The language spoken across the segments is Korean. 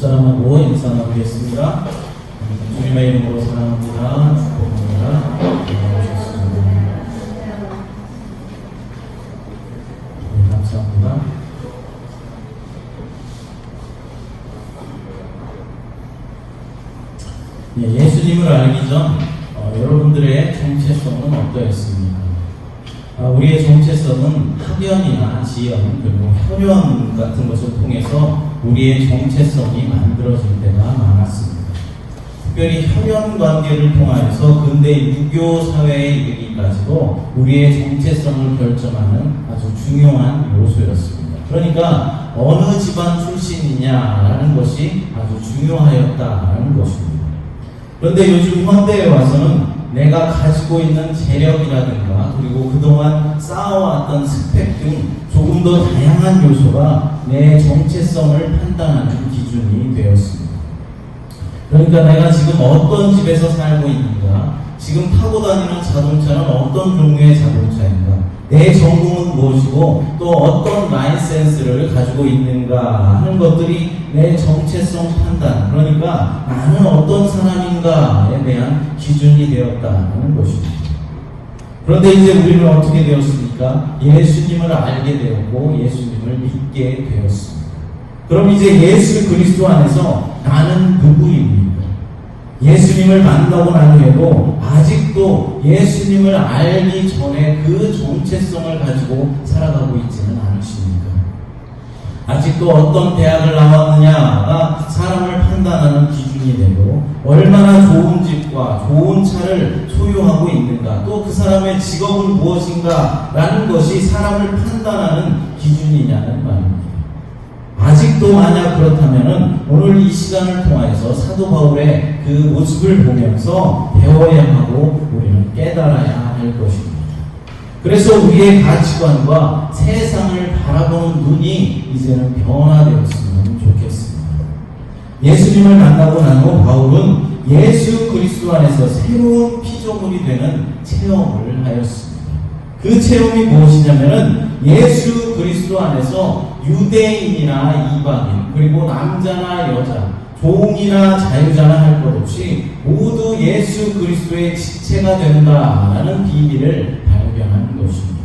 옆사람하고 인사 나누겠습니다. 주님의 이름으로 사랑합니다. 축복합니다. 네, 감사합니다. 예수님을 알기 전 여러분들의 정체성은 어떠했습니까? 우리의 정체성은 학연이나 지연 그리고 혈연 같은 것을 통해서 우리의 정체성이 만들어질 때가 많았습니다. 특별히 혈연 관계를 통하여서 근대 유교 사회에 이르기까지도 우리의 정체성을 결정하는 아주 중요한 요소였습니다. 그러니까 어느 집안 출신이냐라는 것이 아주 중요하였다라는 것입니다. 그런데 요즘 현대에 와서는 내가 가지고 있는 재력이라든가 그리고 그동안 쌓아왔던 스펙 등 조금 더 다양한 요소가 내 정체성을 판단하는 기준이 되었습니다. 그러니까 내가 지금 어떤 집에서 살고 있는가, 지금 타고 다니는 자동차는 어떤 종류의 자동차인가, 내 전공은 무엇이고 또 어떤 라이센스를 가지고 있는가 하는 것들이 내 정체성 판단, 그러니까 나는 어떤 사람인가에 대한 기준이 되었다는 것입니다. 그런데 이제 우리는 어떻게 되었습니까? 예수님을 알게 되었고 예수님을 믿게 되었습니다. 그럼 이제 예수 그리스도 안에서 나는 누구입니까? 예수님을 만나고 난 후에도 아직도 예수님을 알기 전에 그 정체성을 가지고 살아가고 있지는 않으십니까? 아직도 어떤 대학을 나왔느냐가 사람을 판단하는 기준이 되고 얼마나 좋은 집과 좋은 차를 소유하고 있는가, 또 그 사람의 직업은 무엇인가 라는 것이 사람을 판단하는 기준이냐는 말입니다. 아직도 만약 그렇다면 오늘 이 시간을 통해서 사도 바울의 그 모습을 보면서 배워야 하고 우리는 깨달아야 할 것입니다. 그래서 우리의 가치관과 세상을 바라보는 눈이 이제는 변화되었으면 좋겠습니다. 예수님을 만나고 난 후 바울은 예수 그리스도 안에서 새로운 피조물이 되는 체험을 하였습니다. 그 체험이 무엇이냐면은 예수 그리스도 안에서 유대인이나 이방인 그리고 남자나 여자 종이나 자유자나 할 것 없이 모두 예수 그리스도의 지체가 된다라는 비밀을 발견하는 것입니다.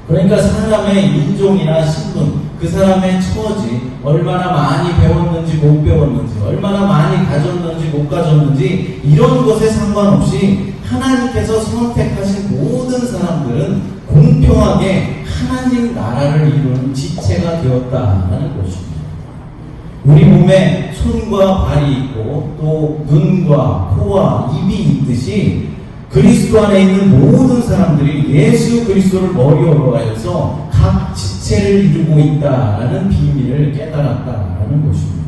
그러니까 사람의 인종이나 신분, 그 사람의 처지, 얼마나 많이 배웠는지 못 배웠는지, 얼마나 많이 가졌는지 못 가졌는지 이런 것에 상관없이 하나님께서 선택하신 모든 사람들은 공평하게 하나님 나라를 이루는 지체가 되었다는 것입니다. 우리 몸에 손과 발이 있고 또 눈과 코와 입이 있듯이 그리스도 안에 있는 모든 사람들이 예수 그리스도를 머리로 하여서 각 지체를 이루고 있다라는 비밀을 깨달았다라는 것입니다.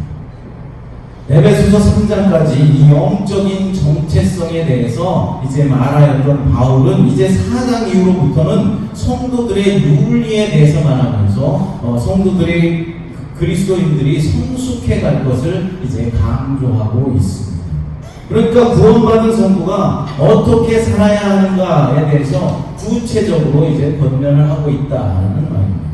에베소서 3장까지 이 영적인 정체성에 대해서 이제 말하였던 바울은 이제 4장 이후로부터는 성도들의 윤리에 대해서 말하면서 성도들이 그리스도인들이 성숙해 갈 것을 이제 강조하고 있습니다. 그러니까 구원받은 성도가 어떻게 살아야 하는가에 대해서 구체적으로 이제 권면을 하고 있다는 말입니다.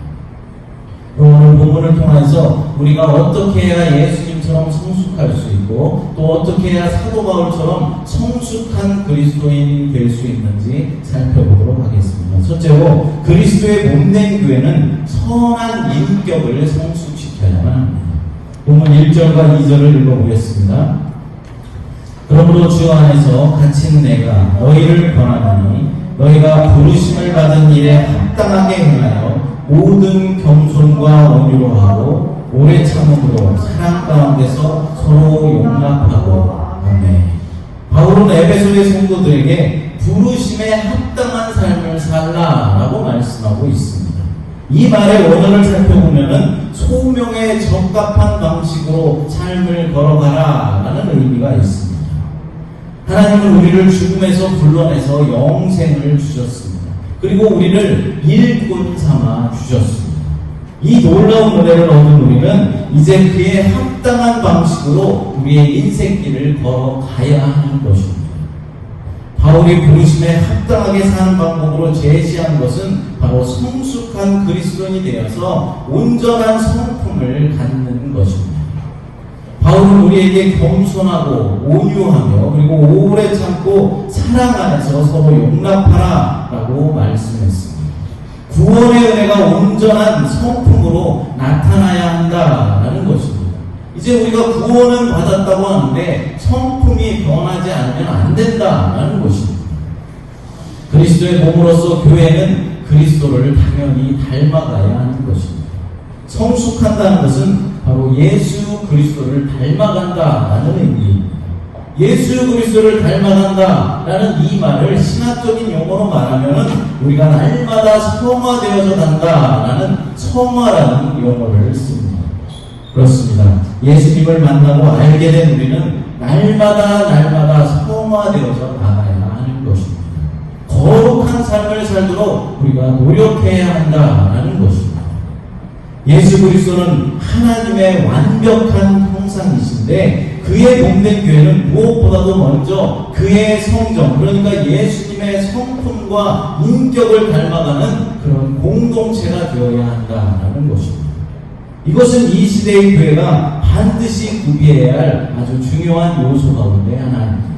오늘 본문을 통해서 우리가 어떻게 해야 예수님처럼 성숙할 수 있고 또 어떻게 해야 사도 바울처럼 성숙한 그리스도인이 될 수 있는지 살펴보도록 하겠습니다. 첫째로 그리스도의 몸된 교회는 선한 인격을 성숙시켜야만 합니다. 본문 1절과 2절을 읽어보겠습니다. 그러므로 주 안에서 갇힌 내가 너희를 권하노니 너희가 부르심을 받은 일에 합당하게 행하여 모든 겸손과 온유로 하고 오래 참음으로 사랑 가운데서 서로 용납하고. 아멘. 바울은 에베소의 성도들에게 부르심에 합당한 삶을 살라라고 말씀하고 있습니다. 이 말의 원어를 살펴보면은 소명에 적합한 방식으로 삶을 걸어가라라는 의미가 있습니다. 하나님은 우리를 죽음에서 불러내서 영생을 주셨습니다. 그리고 우리를 일꾼 삼아 주셨습니다. 이 놀라운 은혜를 얻은 우리는 이제 그에 합당한 방식으로 우리의 인생길을 걸어가야 하는 것입니다. 바울이 부르심에 합당하게 사는 방법으로 제시한 것은 바로 성숙한 그리스도인이 되어서 온전한 성품을 갖는 것입니다. 우리에게 겸손하고 온유하며 그리고 오래 참고 사랑 안에서 서로 용납하라라고 말씀했습니다. 구원의 은혜가 온전한 성품으로 나타나야 한다라는 것입니다. 이제 우리가 구원은 받았다고 하는데 성품이 변하지 않으면 안 된다라는 것입니다. 그리스도의 몸으로서 교회는 그리스도를 당연히 닮아가야 하는 것입니다. 성숙한다는 것은 바로 예수 그리스도를 닮아간다라는 의미입니다. 예수 그리스도를 닮아간다라는 이 말을 신학적인 용어로 말하면 우리가 날마다 성화되어져 간다라는 성화라는 용어를 씁니다. 그렇습니다. 예수님을 만나고 알게 된 우리는 날마다 성화되어져 나가야 하는 것입니다. 거룩한 삶을 살도록 우리가 노력해야 한다라는 것입니다. 예수 그리스도는 하나님의 완벽한 형상이신데 그의 몸된 교회는 무엇보다도 먼저 그의 성정, 그러니까 예수님의 성품과 인격을 닮아가는 그런 공동체가 되어야 한다라는 것입니다. 이것은 이 시대의 교회가 반드시 구비해야 할 아주 중요한 요소 가운데 하나입니다.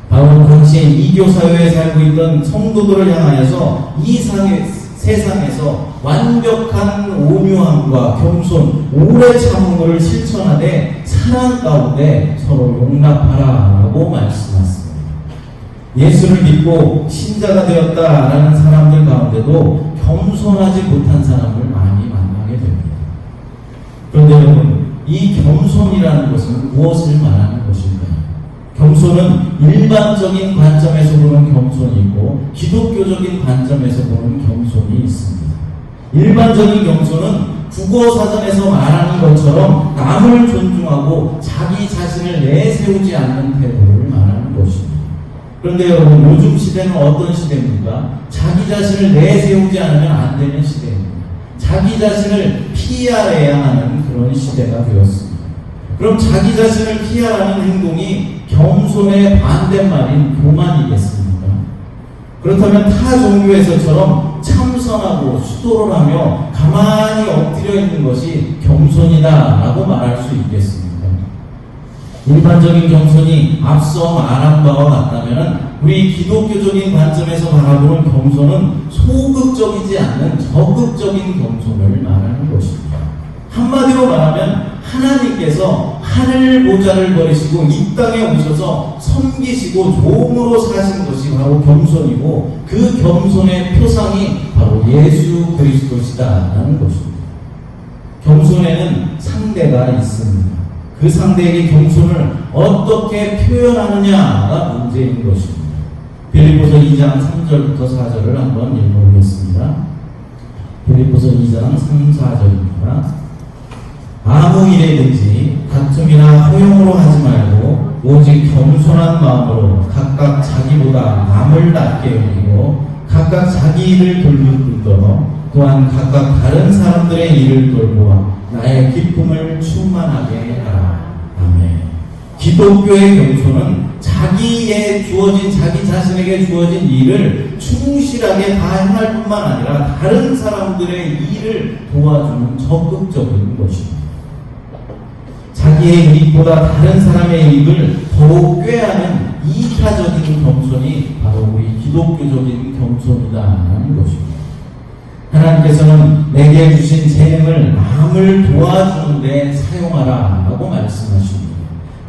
바로 당시에 이교 사회에 살고 있던 성도들을 향하여서 이 세상에서 완벽한 온유함과 겸손, 오래 참음을 실천하되 사랑 가운데 서로 용납하라라고 말씀하셨습니다. 예수를 믿고 신자가 되었다라는 사람들 가운데도 겸손하지 못한 사람을 많이 만나게 됩니다. 그런데 여러분, 이 겸손이라는 것은 무엇을 말하는 것일까요? 겸손은 일반적인 관점에서 보는 겸손이 있고 기독교적인 관점에서 보는 겸손이 있습니다. 일반적인 겸손은 국어사전에서 말하는 것처럼 남을 존중하고 자기 자신을 내세우지 않는 태도를 말하는 것입니다. 그런데 여러분, 요즘 시대는 어떤 시대입니까? 자기 자신을 내세우지 않으면 안 되는 시대입니다. 자기 자신을 피하여야 하는 그런 시대가 되었습니다. 그럼 자기 자신을 피하라는 행동이 겸손의 반대말인 교만이겠습니까? 그렇다면 타 종교에서처럼 참선하고 수도를 하며 가만히 엎드려 있는 것이 겸손이다라고 말할 수 있겠습니까? 일반적인 겸손이 앞서 말한 바와 같다면 우리 기독교적인 관점에서 바라보는 겸손은 소극적이지 않는 적극적인 겸손을 말하는 것입니다. 한마디로 말하면 하나님께서 하늘 보좌를 버리시고 이 땅에 오셔서 섬기시고 종으로 사신 것이 바로 겸손이고 그 겸손의 표상이 바로 예수 그리스도시다라는 것입니다. 겸손에는 상대가 있습니다. 그 상대에게 겸손을 어떻게 표현하느냐가 문제인 것입니다. 빌립보서 2장 3절부터 4절을 한번 읽어보겠습니다. 빌립보서 2장 3, 4절입니다. 아무 일에든지 다툼이나 허용으로 하지 말고 오직 겸손한 마음으로 각각 자기보다 남을 낮게 여기고 각각 자기 일을 돌볼 뿐더러 또한 각각 다른 사람들의 일을 돌보아 나의 기쁨을 충만하게 하라. 아멘. 기독교의 겸손은 자기의 주어진, 자기 자신에게 주어진 일을 충실하게 다 행할 뿐만 아니라 다른 사람들의 일을 도와주는 적극적인 것입니다. 자기의 이익보다 다른 사람의 이익을 더욱 꾀하는 이타적인 겸손이 바로 우리 기독교적인 겸손이다라는 것입니다. 하나님께서는 내게 주신 재능을 남을 도와주는 데 사용하라라고 말씀하십니다.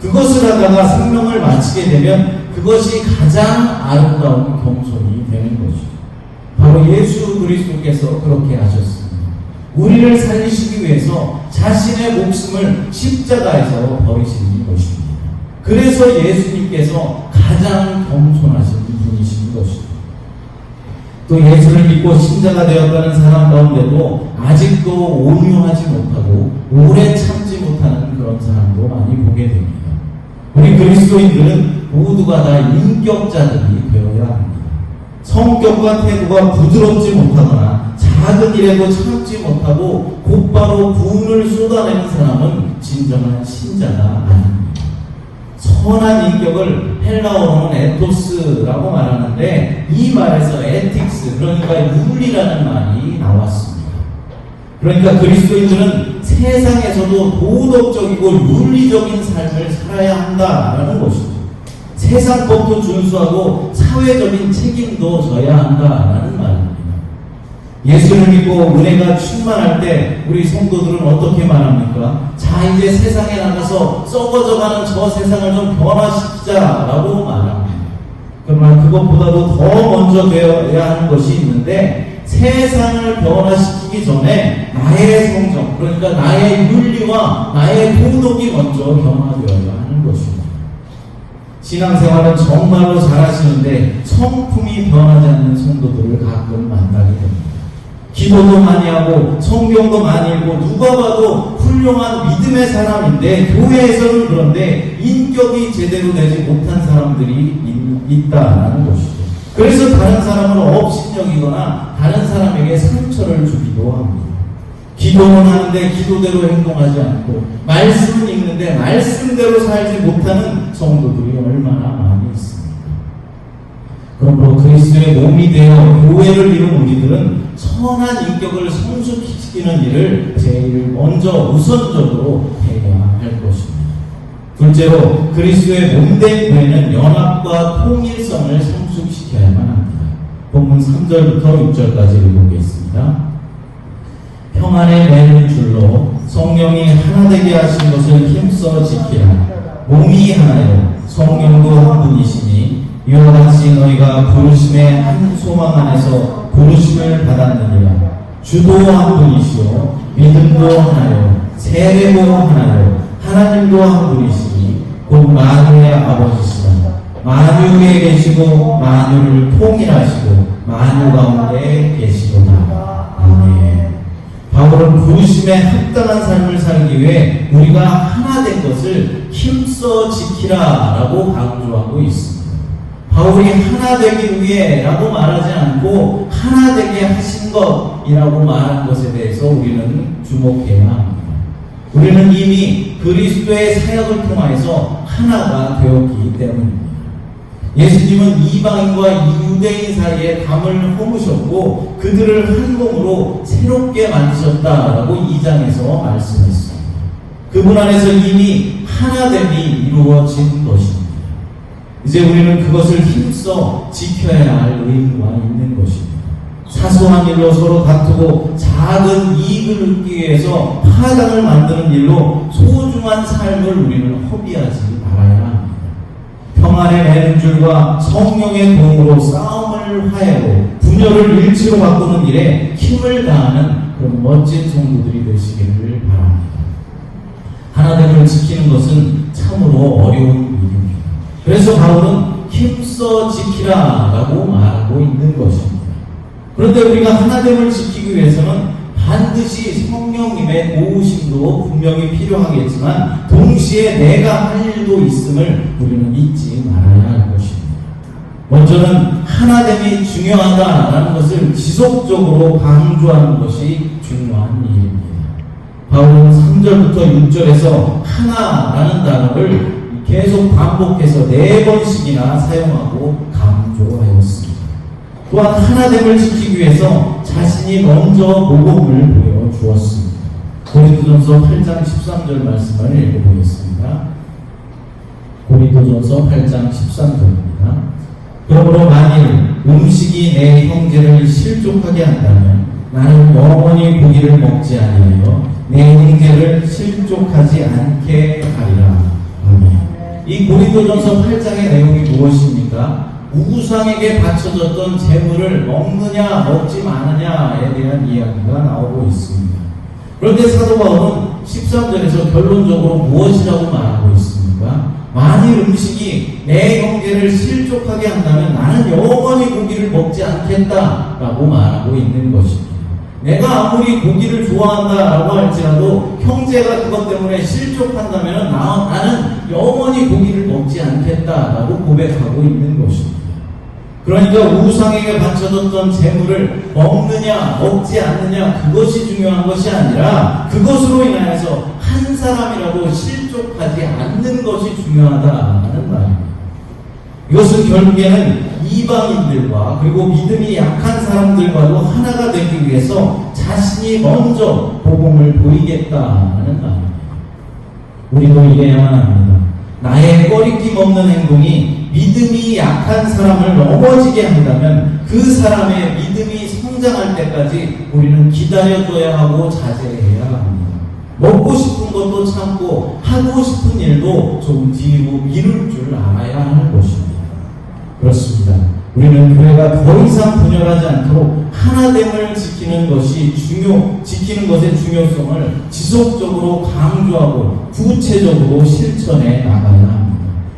그것을 하다가 생명을 마치게 되면 그것이 가장 아름다운 겸손이 되는 것입니다. 바로 예수 그리스도께서 그렇게 하셨습니다. 우리를 살리시기 위해서 자신의 목숨을 십자가에서 버리시는 것입니다. 그래서 예수님께서 가장 겸손하신 분이신 것입니다. 또 예수를 믿고 신자가 되었다는 사람 가운데도 아직도 온유하지 못하고 오래 참지 못하는 그런 사람도 많이 보게 됩니다. 우리 그리스도인들은 모두가 다 인격자들이 되어야 합니다. 성격과 태도가 부드럽지 못하거나 작은 일에도 참지 못하고 곧바로 분을 쏟아내는 사람은 진정한 신자가 아닙니다. 선한 인격을 헬라어로는 에토스라고 말하는데 이 말에서 에틱스, 그러니까 윤리라는 말이 나왔습니다. 그러니까 그리스도인들은 세상에서도 도덕적이고 윤리적인 삶을 살아야 한다라는 것이죠. 세상법도 준수하고 사회적인 책임도 져야 한다라는 말입니다. 예수를 믿고 은혜가 충만할 때 우리 성도들은 어떻게 말합니까? 자, 이제 세상에 나가서 썩어져가는 저 세상을 좀 변화시키자라고 말합니다. 그러나 그것보다도 더 먼저 되어야 하는 것이 있는데, 세상을 변화시키기 전에 나의 성정, 그러니까 나의 윤리와 나의 도덕이 먼저 변화되어야 하는 것입니다. 신앙생활은 정말로 잘하시는데 성품이 변하지 않는 성도들을 가끔 만나게 됩니다. 기도도 많이 하고 성경도 많이 읽고 누가 봐도 훌륭한 믿음의 사람인데 교회에서는 그런데 인격이 제대로 되지 못한 사람들이 있다라는 것이죠. 그래서 다른 사람을 업신여기거나 다른 사람에게 상처를 주기도 합니다. 기도는 하는데 기도대로 행동하지 않고, 말씀은 읽는데 말씀대로 살지 못하는 성도들이 얼마나 많이 있습니다. 그러므로 그리스도의 몸이 되어 교회를 이룬 우리들은 선한 인격을 성숙시키는 일을 제일 먼저 우선적으로 해야 할 것입니다. 둘째로, 그리스도의 몸된 교회는 연합과 통일성을 성숙시켜야만 합니다. 본문 3절부터 6절까지 읽어보겠습니다. 평안에 매는 줄로 성령이 하나 되게 하신 것을 힘써 지키라. 몸이 하나요 성령도 한 분이시니 이와 같이 너희가 부르심의 한 소망 안에서 부르심을 받았느니라. 주도 한 분이시요 믿음도 하나요 세례도 하나요 하나님도 한 분이시니 곧 만유의 아버지시라. 만유에 계시고 만유를 통일하시고 만유 가운데 계시도다. 아멘. 바울은 부르심에 합당한 삶을 살기 위해 우리가 하나 된 것을 힘써 지키라 라고 강조하고 있습니다. 바울이 하나 되기 위해 라고 말하지 않고 하나 되게 하신 것이라고 말한 것에 대해서 우리는 주목해야 합니다. 우리는 이미 그리스도의 사역을 통하여서 하나가 되었기 때문입니다. 예수님은 이방인과 유대인 사이에 담을 허무셨고 그들을 한 몸으로 새롭게 만드셨다라고 2장에서 말씀했습니다. 그분 안에서 이미 하나됨이 이루어진 것입니다. 이제 우리는 그것을 힘써 지켜야 할 의무가 있는 것입니다. 사소한 일로 서로 다투고 작은 이익을 얻기 위해서 파장을 만드는 일로 소중한 삶을 우리는 허비하지 말아야 합니다. 평안의 매는 줄과 성령의 도움으로 싸움을 화해로 분열을 일치로 바꾸는 일에 힘을 다하는 그런 멋진 성도들이 되시기를 바랍니다. 하나됨을 지키는 것은 참으로 어려운 일입니다. 그래서 바울은 힘써 지키라 라고 말하고 있는 것입니다. 그런데 우리가 하나됨을 지키기 위해서는 반드시 성령님의 도우심도 분명히 필요하겠지만 동시에 내가 할 일도 있음을 우리는 잊지 말아야 할 것입니다. 먼저는 하나됨이 중요하다라는 것을 지속적으로 강조하는 것이 중요한 일입니다. 바울은 3절부터 6절에서 하나라는 단어를 계속 반복해서 4번씩이나 사용하고 강조하였습니다. 또한 하나됨을 지키기 위해서 자신이 먼저 모범을 보여주었습니다. 고린도전서 8장 13절 말씀을 읽어보겠습니다. 고린도전서 8장 13절입니다. 그러므로 만일 음식이 내 형제를 실족하게 한다면 나는 영원히 고기를 먹지 아니하여 내 형제를 실족하지 않게 하리라. 아멘. 이 고린도전서 8장의 내용이 무엇입니까? 우상에게 바쳐졌던 재물을 먹느냐 먹지 마느냐에 대한 이야기가 나오고 있습니다. 그런데 사도 바울은 13절에서 결론적으로 무엇이라고 말하고 있습니까? 만일 음식이 내 형제를 실족하게 한다면 나는 영원히 고기를 먹지 않겠다라고 말하고 있는 것입니다. 내가 아무리 고기를 좋아한다라고 할지라도 형제가 그것 때문에 실족한다면 나는 영원히 고기를 먹지 않겠다라고 고백하고 있는 것입니다. 그러니까 우상에게 바쳐졌던 재물을 먹느냐 먹지 않느냐 그것이 중요한 것이 아니라 그것으로 인하여서 한 사람이라도 실족하지 않는 것이 중요하다는 말입니다. 이것은 결국에는 이방인들과 그리고 믿음이 약한 사람들과도 하나가 되기 위해서 자신이 먼저 복음을 보이겠다는 말입니다. 우리도 이래야만 합니다. 나의 꺼리낌 없는 행동이 믿음이 약한 사람을 넘어지게 한다면 그 사람의 믿음이 성장할 때까지 우리는 기다려줘야 하고 자제해야 합니다. 먹고 싶은 것도 참고 하고 싶은 일도 좀 뒤로 미룰 줄 알아야 하는 것입니다. 그렇습니다. 우리는 교회가 더 이상 분열하지 않도록 하나됨을 지키는 것의 중요성을 지속적으로 강조하고 구체적으로 실천해 나가야 합니다.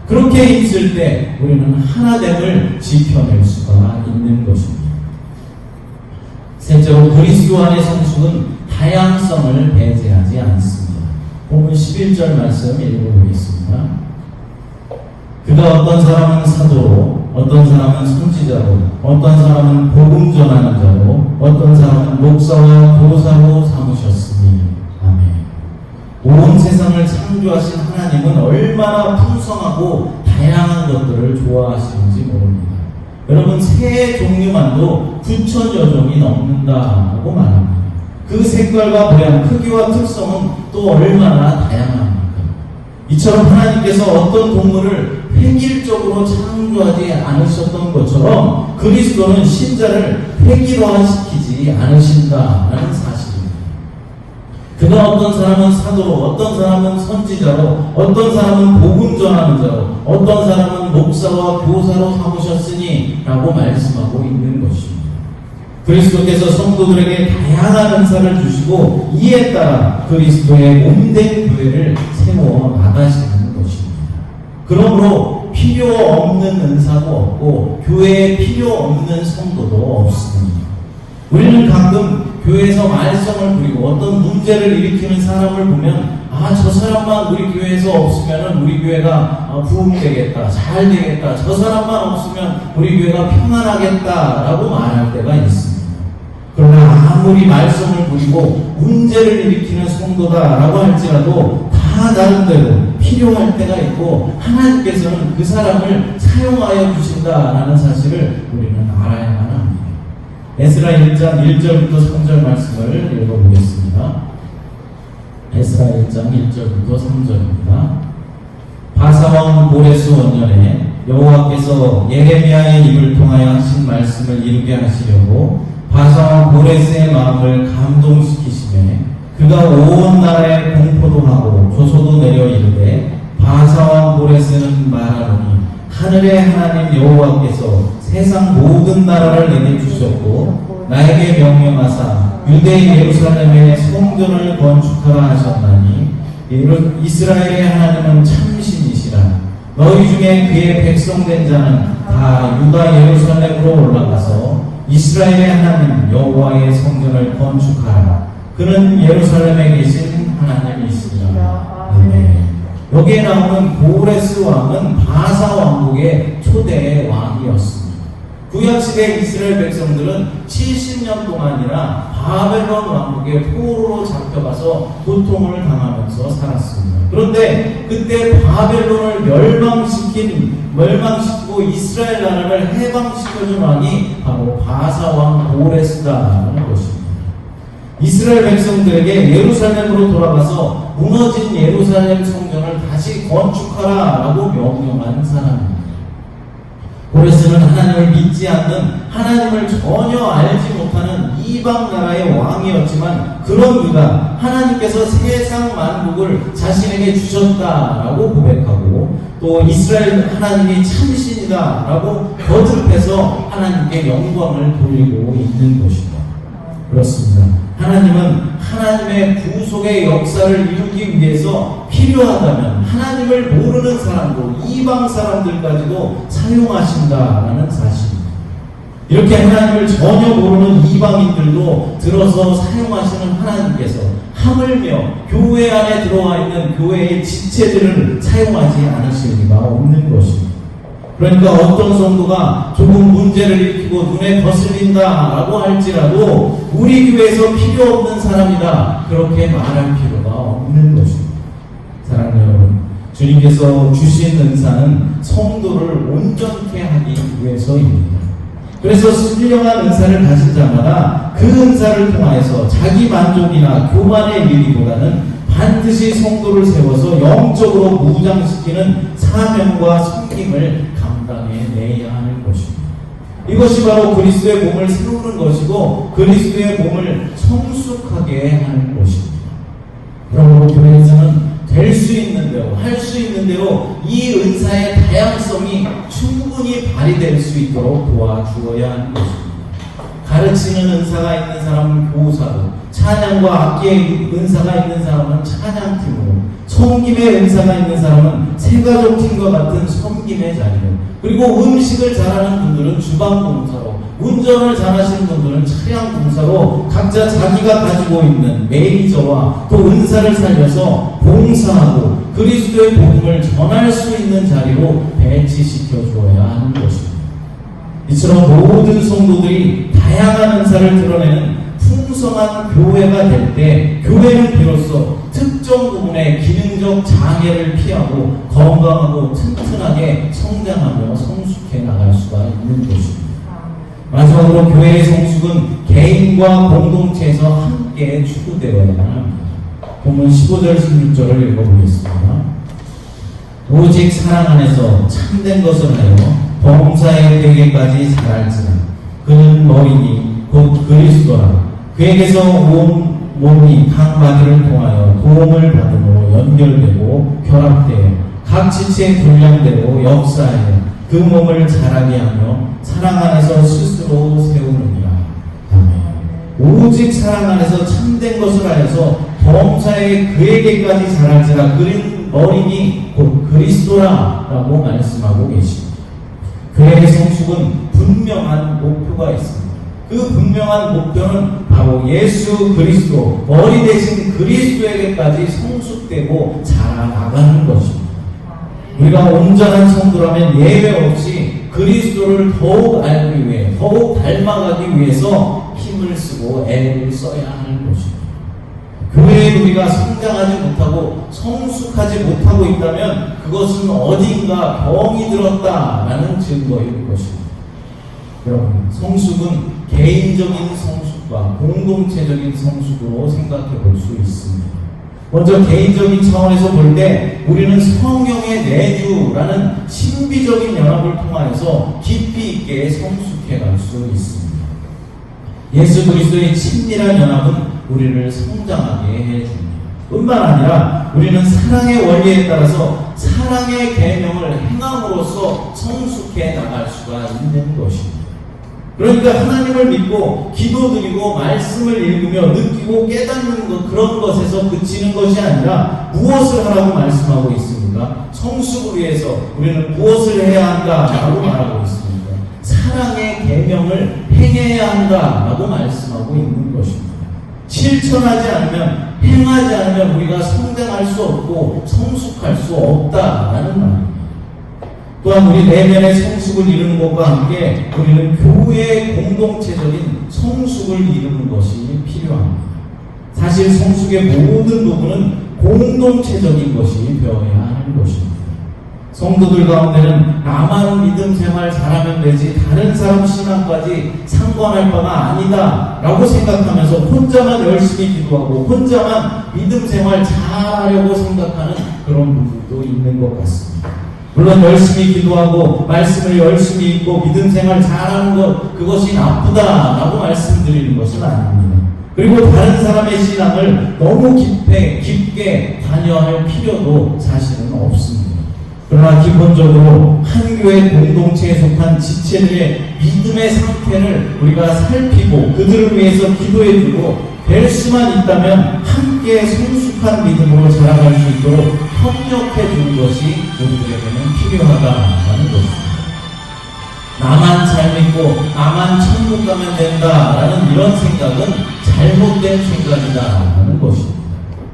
그렇게 있을 때 우리는 하나됨을 지켜낼 수가 있는 것입니다. 셋째로 그리스도 안의 성숙은 다양성을 배제하지 않습니다. 본문 11절 말씀 읽어보겠습니다. 그가 어떤 사람은 사도로, 어떤 사람은 선지자로, 어떤 사람은 복음 전하는 자로, 어떤 사람은 목사와 교사로 삼으셨으니. 아멘. 온 세상을 창조하신 하나님은 얼마나 풍성하고 다양한 것들을 좋아하시는지 모릅니다. 여러분, 새 종류만도 9,000여 종이 넘는다고 말합니다. 그 색깔과 모양, 크기와 특성은 또 얼마나 다양합니까? 이처럼 하나님께서 어떤 동물을 획일적으로 창조하지 않으셨던 것처럼 그리스도는 신자를 획일화시키지 않으신다는 사실입니다. 그가 어떤 사람은 사도로, 어떤 사람은 선지자로, 어떤 사람은 복음 전하는 자로, 어떤 사람은 목사와 교사로 삼으셨으니 라고 말씀하고 있는 것입니다. 그리스도께서 성도들에게 다양한 은사를 주시고 이에 따라 그리스도의 몸된 교회를 세워 나가시는 것입니다. 그러므로 필요 없는 은사도 없고 교회에 필요 없는 성도도 없습니다. 우리는 가끔 교회에서 말썽을 부리고 어떤 문제를 일으키는 사람을 보면 저 사람만 우리 교회에서 없으면 우리 교회가 부흥되겠다, 잘 되겠다, 저 사람만 없으면 우리 교회가 평안하겠다라고 말할 때가 있습니다. 그러나 아무리 말썽을 부리고 문제를 일으키는 성도다라고 할지라도 다 나름대로 필요할 때가 있고 하나님께서는 그 사람을 사용하여 주신다라는 사실을 우리는 알아야만 합니다. 에스라 1장 1절부터 3절 말씀을 읽어보겠습니다. 에스라 1장 1절부터 3절입니다. 바사왕 고레스 원년에 여호와께서 예레미야의 입을 통하여 하신 말씀을 이루게 하시려고 바사왕 고레스의 마음을 감동시키시매 그가 온 나라에 공포도 하고 조소도 내려 이르되 바사왕 고레스는 말하노니 하늘의 하나님 여호와께서 세상 모든 나라를 내게 주셨고 나에게 명령하사 유대 예루살렘의 성전을 건축하라 하셨나니 이스라엘의 하나님은 참신이시라. 너희 중에 그의 백성된 자는 다 유다 예루살렘으로 올라가서 이스라엘의 하나님 여호와의 성전을 건축하라. 그는 예루살렘에 계신 하나님이시라. 아멘. 여기에 나오는 고레스 왕은 바사 왕국의 초대 왕이었습니다. 구약시대 이스라엘 백성들은 70년 동안이나 바벨론 왕국의 포로로 잡혀가서 고통을 당하면서 살았습니다. 그런데 그때 바벨론을 멸망시키고 이스라엘 나라를 해방시켜준 왕이 바로 바사 왕 고레스다라는 것입니다. 이스라엘 백성들에게 예루살렘으로 돌아가서 무너진 예루살렘 성전을 다시 건축하라라고 명령한 사람입니다. 고레스는 하나님을 믿지 않는, 하나님을 전혀 알지 못하는 이방 나라의 왕이었지만 그런 그가 하나님께서 세상 만국을 자신에게 주셨다라고 고백하고 또 이스라엘 하나님이 참신이다라고 거듭해서 하나님께 영광을 돌리고 있는 것입니다. 그렇습니다. 하나님은 하나님의 구속의 역사를 이루기 위해서 필요하다면 하나님을 모르는 사람도 이방 사람들까지도 사용하신다라는 사실입니다. 이렇게 하나님을 전혀 모르는 이방인들도 들어서 사용하시는 하나님께서 하물며 교회 안에 들어와 있는 교회의 지체들을 사용하지 않으실 리가 없는 것입니다. 그러니까 어떤 성도가 조금 문제를 일으키고 눈에 거슬린다라고 할지라도 우리 교회에서 필요 없는 사람이다 그렇게 말할 필요가 없는 것입니다. 사랑하는 여러분, 주님께서 주신 은사는 성도를 온전케 하기 위해서입니다. 그래서 신령한 은사를 가진 자마다 그 은사를 통하여서 자기 만족이나 교만의 일이보다는 반드시 성도를 세워서 영적으로 무장시키는 사명과 섬김을 감당해내야 하는 것입니다. 이것이 바로 그리스도의 몸을 세우는 것이고 그리스도의 몸을 성숙하게 하는 것입니다. 그러므로 교회에서는 될 수 있는 대로, 할 수 있는 대로 이 은사의 다양성이 충분히 발휘될 수 있도록 도와주어야 하는 것입니다. 가르치는 은사가 있는 사람은 교사로, 찬양과 악기의 은사가 있는 사람은 찬양팀으로, 섬김의 은사가 있는 사람은 세가족팀과 같은 섬김의 자리로, 그리고 음식을 잘하는 분들은 주방봉사로, 운전을 잘하시는 분들은 차량봉사로 각자 자기가 가지고 있는 메이저와 또 은사를 살려서 봉사하고 그리스도의 복음을 전할 수 있는 자리로 배치시켜 주어야 하는 것입니다. 이처럼 모든 성도들이 다양한 은사를 드러내는 풍성한 교회가 될 때 교회는 비로소 특정 부분의 기능적 장애를 피하고 건강하고 튼튼하게 성장하며 성숙해 나갈 수가 있는 것입니다. 마지막으로 교회의 성숙은 개인과 공동체에서 함께 추구되어야 합니다. 본문 15절 16절을 읽어보겠습니다. 오직 사랑 안에서 참된 것을 하여 범사에 되기까지 자랄지라. 그는 머리니 곧 그리스도라. 그에게서 온 몸이 각 마디를 통하여 도움을 받음으로 연결되고 결합되어 각 지체의 분량대로 역사하여 그 몸을 자라게 하며 사랑 안에서 스스로 세우느니라. 아멘. 오직 사랑 안에서 참된 것을 하여서 범사에 그에게까지 자랄지라. 그는 머리니 곧 그리스도라 라고 말씀하고 계십니다. 그의 성숙은 분명한 목표가 있습니다. 그 분명한 목표는 바로 예수 그리스도, 머리 대신 그리스도에게까지 성숙되고 자라나가는 것입니다. 우리가 온전한 성도라면 예외 없이 그리스도를 더욱 알기 위해, 더욱 닮아가기 위해서 힘을 쓰고 애를 써야 하는 것입니다. 교회에 우리가 성장하지 못하고 성숙하지 못하고 있다면 그것은 어딘가 병이 들었다라는 증거일 것입니다. 여러분, 성숙은 개인적인 성숙과 공동체적인 성숙으로 생각해 볼 수 있습니다. 먼저 개인적인 차원에서 볼 때 우리는 성령의 내주라는 신비적인 연합을 통하여서 깊이 있게 성숙해 갈 수 있습니다. 예수 그리스도의 친밀한 연합은 우리를 성장하게 해줍니다. 뿐만 아니라 우리는 사랑의 원리에 따라서 사랑의 계명을 행함으로써 성숙해 나갈 수가 있는 것입니다. 그러니까 하나님을 믿고 기도드리고 말씀을 읽으며 느끼고 깨닫는 것, 그런 것에서 그치는 것이 아니라 무엇을 하라고 말씀하고 있습니까? 성숙을 위해서 우리는 무엇을 해야 한다라고 말하고 있습니다. 사랑의 계명을 행해야 한다라고 말씀하고 있는 것입니다. 실천하지 않으면, 행하지 않으면 우리가 성장할 수 없고 성숙할 수 없다라는 말입니다. 또한 우리 내면의 성숙을 이루는 것과 함께 우리는 교회의 공동체적인 성숙을 이루는 것이 필요합니다. 사실 성숙의 모든 부분은 공동체적인 것이 되어야 하는 것입니다. 성도들 가운데는 나만 믿음 생활 잘하면 되지 다른 사람 신앙까지 상관할 바가 아니다 라고 생각하면서 혼자만 열심히 기도하고 혼자만 믿음 생활 잘하려고 생각하는 그런 부분도 있는 것 같습니다. 물론 열심히 기도하고 말씀을 열심히 읽고 믿음 생활 잘하는 것, 그것이 나쁘다라고 말씀드리는 것은 아닙니다. 그리고 다른 사람의 신앙을 너무 깊게 관여할 필요도 사실은 없습니다. 그러나 기본적으로 한 교회 공동체에 속한 지체들의 믿음의 상태를 우리가 살피고 그들을 위해서 기도해주고 될 수만 있다면 함께 성숙한 믿음으로 자라갈 수 있도록 협력해 주는 것이 우리들에게는 필요하다라는 것입니다. 나만 잘 믿고 나만 천국 가면 된다라는 이런 생각은 잘못된 생각이다라는 것입니다.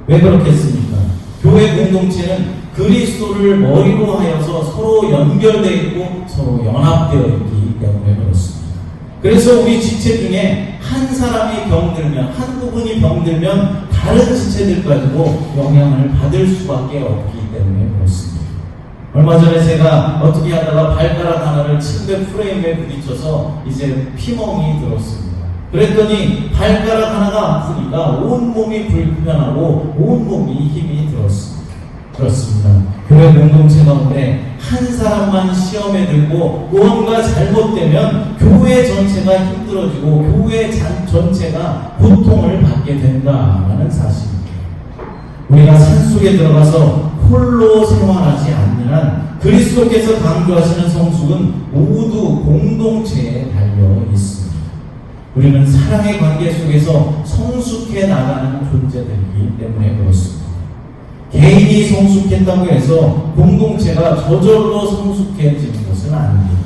왜 그렇겠습니까? 교회 공동체는 그리스도를 머리로 하여서 서로 연결되어 있고 서로 연합되어 있기 때문에 그렇습니다. 그래서 우리 지체 중에 한 사람이 병들면, 한 부분이 병들면 다른 지체들까지도 영향을 받을 수밖에 없기 때문에 그렇습니다. 얼마 전에 제가 어떻게 하다가 발가락 하나를 침대 프레임에 부딪혀서 이제 피멍이 들었습니다. 그랬더니 발가락 하나가 아프니까 온몸이 불편하고 온몸이 힘이 들었습니다. 그렇습니다. 교회 공동체 가운데 한 사람만 시험에 들고 무언가 잘못되면 교회 전체가 힘들어지고 교회 전체가 고통을 받게 된다는 사실입니다. 우리가 산속에 들어가서 홀로 생활하지 않는 한 그리스도께서 강조하시는 성숙은 모두 공동체에 달려 있습니다. 우리는 사랑의 관계 속에서 성숙해 나가는 존재들이기 때문에 그렇습니다. 개인이 성숙했다고 해서 공동체가 저절로 성숙해지는 것은 아닙니다.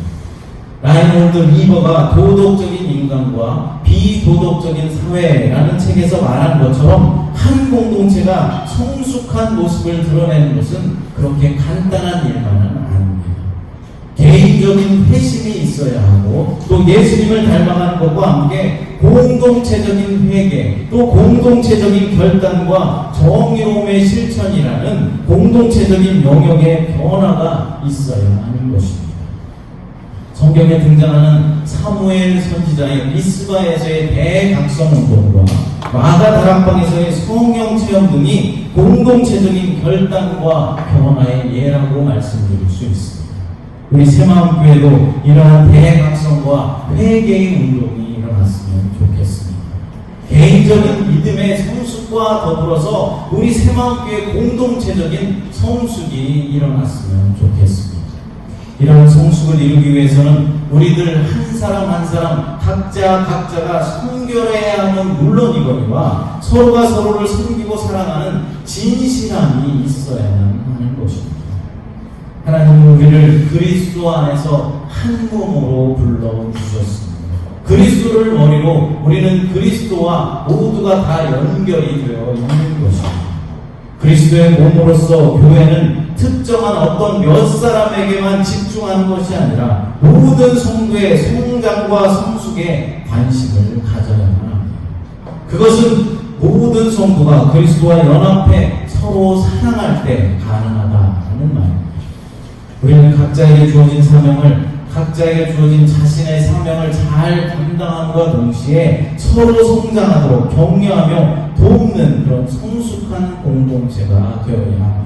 라이놀드 리버가 도덕적인 인간과 비도덕적인 사회라는 책에서 말한 것처럼 한 공동체가 성숙한 모습을 드러내는 것은 그렇게 간단한 일만은 아닙니다. 개인적인 회심이 있어야 하고 또 예수님을 닮아가는 것과 함께 공동체적인 회개 또 공동체적인 결단과 정의로움의 실천이라는 공동체적인 영역의 변화가 있어야 하는 것입니다. 성경에 등장하는 사무엘 선지자의 미스바에서의 대각성운동과 마가 다락방에서의 성령 체험 등이 공동체적인 결단과 변화의 예라고 말씀드릴 수 있습니다. 우리 새마음교회도 이러한 대각성과 회개의 운동이 일어났으면 좋겠습니다. 개인적인 믿음의 성숙과 더불어서 우리 새마음교회 공동체적인 성숙이 일어났으면 좋겠습니다. 이런 성숙을 이루기 위해서는 우리들 한 사람 한 사람 각자가 순결해야 하는 물론이거니와 서로가 서로를 섬기고 사랑하는 진실함이 있어야만 하는 것입니다. 하나님은 우리를 그리스도 안에서 한 몸으로 불러주셨습니다. 그리스도를 머리로 우리는 그리스도와 모두가 다 연결이 되어 있는 것입니다. 그리스도의 몸으로서 교회는 특정한 어떤 몇 사람에게만 집중하는 것이 아니라 모든 성도의 성장과 성숙에 관심을 가져야만 합니다. 그것은 모든 성도가 그리스도와 연합해 서로 사랑할 때 가능하다는 말입니다. 우리는 각자에게 주어진 사명을 각자에게 주어진 자신의 사명을 잘 감당함과 동시에 서로 성장하도록 격려하며 돕는 그런 성숙한 공동체가 되어야 합니다.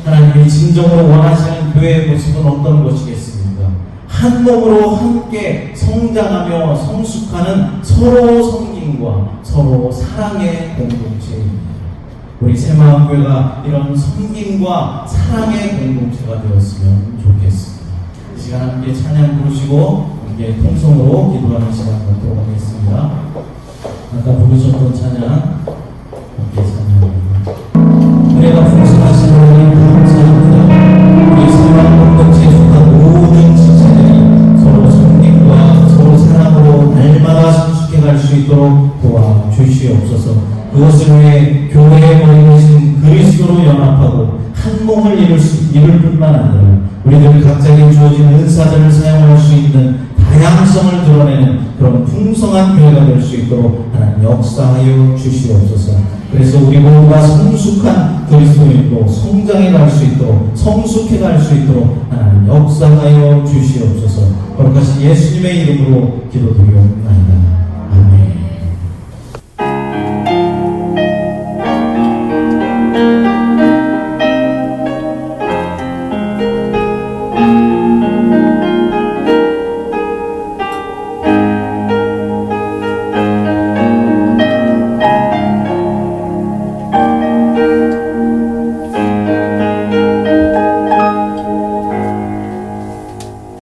하나님이 진정으로 원하시는 교회의 모습은 어떤 것이겠습니까? 한 몸으로 함께 성장하며 성숙하는 서로 섬김과 서로 사랑의 공동체입니다. 우리 새마음교회가 이런 섬김과 사랑의 공동체가 되었으면 좋겠습니다. 이 시간 함께 찬양 부르시고 함께 통성으로 기도하는 시간 갖도록 하겠습니다. 아까 부르셨던 찬양 함께 찬양합니다. 은혜가 풍성하신 하나님 감사합니다. 우리 새마음 공동체에 속한 모든 지체들이 서로 섬김과 서로 사랑으로 날마다 성숙해갈 수 있도록 도와주시옵소서. 그것을 위해 교회의 머리이신 그리스도로 연합하고 한 몸을 이룰 뿐만 아니라 우리들 각자에게 주어진 은사들을 사용할 수 있는 다양성을 드러내는 그런 풍성한 교회가 될 수 있도록 하나님 역사하여 주시옵소서. 그래서 우리 모두가 성숙한 그리스도인으로 성장해 갈 수 있도록 성숙해 갈 수 있도록 하나님 역사하여 주시옵소서. 거룩하신 예수님의 이름으로 기도드리옵나이다.